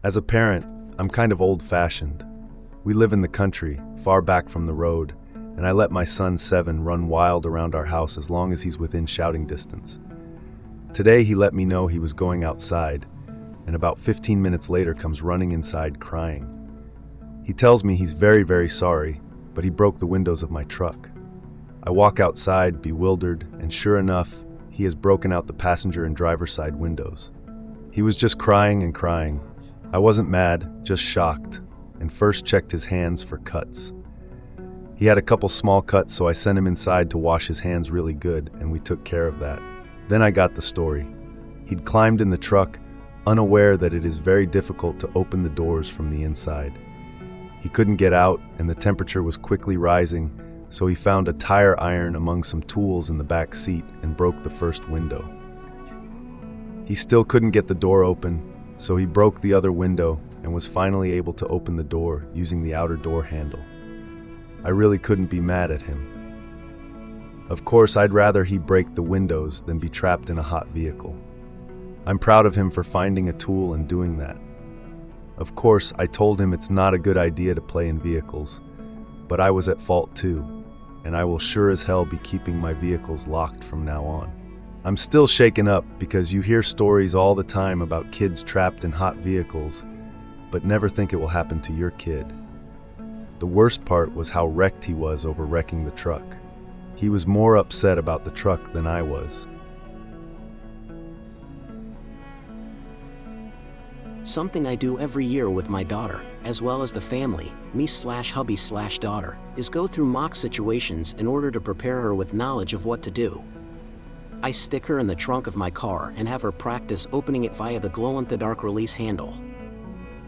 As a parent, I'm kind of old-fashioned. We live in the country, far back from the road, and I let my son 7 run wild around our house as long as he's within shouting distance. Today he let me know he was going outside, and about 15 minutes later comes running inside crying. He tells me he's very, very sorry, but he broke the windows of my truck. I walk outside, bewildered, and sure enough, he has broken out the passenger and driver's side windows. He was just crying and crying. I wasn't mad, just shocked, and first checked his hands for cuts. He had a couple small cuts, so I sent him inside to wash his hands really good, and we took care of that. Then I got the story. He'd climbed in the truck, unaware that it is very difficult to open the doors from the inside. He couldn't get out, and the temperature was quickly rising, so he found a tire iron among some tools in the back seat and broke the first window. He still couldn't get the door open, so he broke the other window and was finally able to open the door using the outer door handle. I really couldn't be mad at him. Of course, I'd rather he break the windows than be trapped in a hot vehicle. I'm proud of him for finding a tool and doing that. Of course, I told him it's not a good idea to play in vehicles, but I was at fault too, and I will sure as hell be keeping my vehicles locked from now on. I'm still shaken up because you hear stories all the time about kids trapped in hot vehicles, but never think it will happen to your kid. The worst part was how wrecked he was over wrecking the truck. He was more upset about the truck than I was. Something I do every year with my daughter, as well as the family, me/hubby/daughter, is go through mock situations in order to prepare her with knowledge of what to do. I stick her in the trunk of my car and have her practice opening it via the glow-in-the-dark release handle.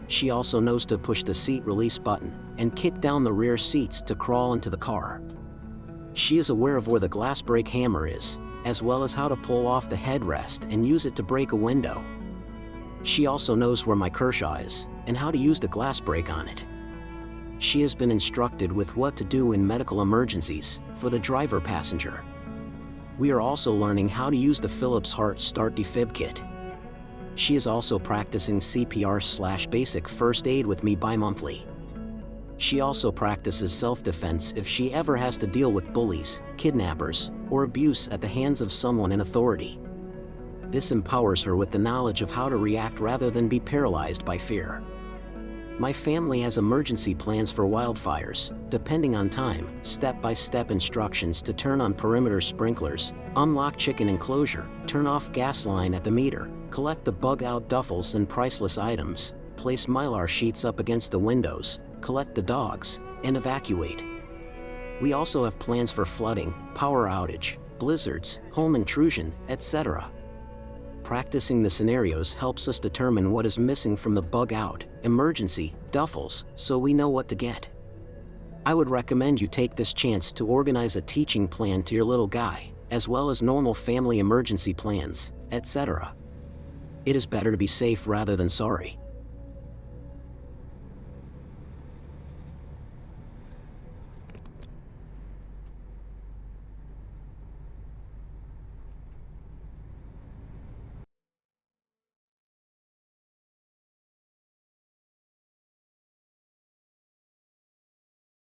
She also knows to push the seat release button and kick down the rear seats to crawl into the car. She is aware of where the glass break hammer is, as well as how to pull off the headrest and use it to break a window. She also knows where my Kershaw is and how to use the glass break on it. She has been instructed with what to do in medical emergencies for the driver passenger. We are also learning how to use the Phillips Heart Start Defib Kit. She is also practicing CPR/basic first aid with me bi-monthly. She also practices self-defense if she ever has to deal with bullies, kidnappers, or abuse at the hands of someone in authority. This empowers her with the knowledge of how to react rather than be paralyzed by fear. My family has emergency plans for wildfires, depending on time, step-by-step instructions to turn on perimeter sprinklers, unlock chicken enclosure, turn off gas line at the meter, collect the bug-out duffels and priceless items, place mylar sheets up against the windows, collect the dogs, and evacuate. We also have plans for flooding, power outage, blizzards, home intrusion, etc. Practicing the scenarios helps us determine what is missing from the bug-out, emergency, duffels, so we know what to get. I would recommend you take this chance to organize a teaching plan to your little guy, as well as normal family emergency plans, etc. It is better to be safe rather than sorry.